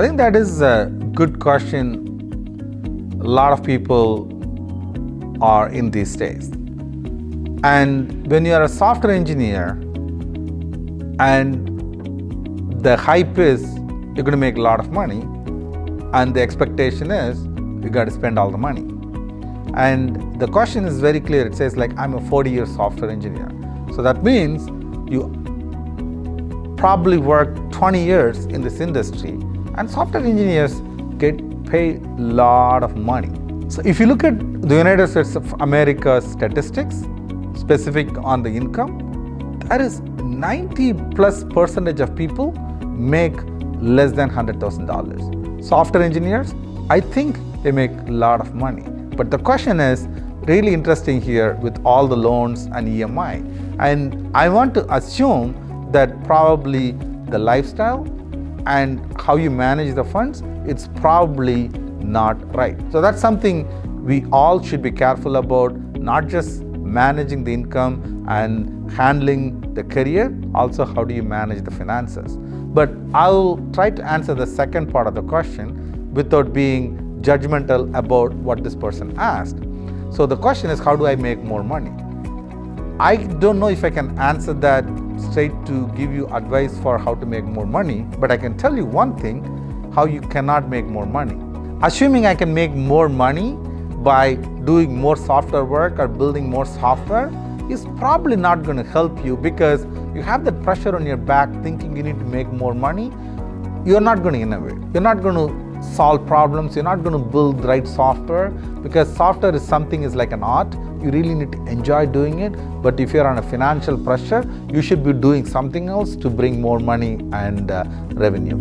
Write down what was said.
think that is a good question. A lot of people are in these days. And when you are a software engineer and the hype is you're going to make a lot of money, and the expectation is you got to spend all the money. And the question is very clear. It says like, I'm a 40-year software engineer. So that means you probably worked 20 years in this industry, and software engineers get paid a lot of money. So if you look at the United States of America statistics, specific on the income, that is 90+% of people make less than $100,000. Software engineers, I think they make a lot of money. But the question is really interesting here with all the loans and EMI. And I want to assume that probably the lifestyle and how you manage the funds, it's probably not right. So that's something we all should be careful about, not just managing the income and handling the career, also how do you manage the finances. But I'll try to answer the second part of the question without being judgmental about what this person asked. So the question is, how do I make more money? I don't know if I can answer that straight to give you advice for how to make more money, but I can tell you one thing, how you cannot make more money. Assuming I can make more money by doing more software work or building more software is probably not going to help you, because you have that pressure on your back thinking you need to make more money. You're not going to innovate. You're not going to solve problems. You're not going to build the right software, because software is something is like an art. You really need to enjoy doing it. But if you're on a financial pressure, you should be doing something else to bring more money and revenue.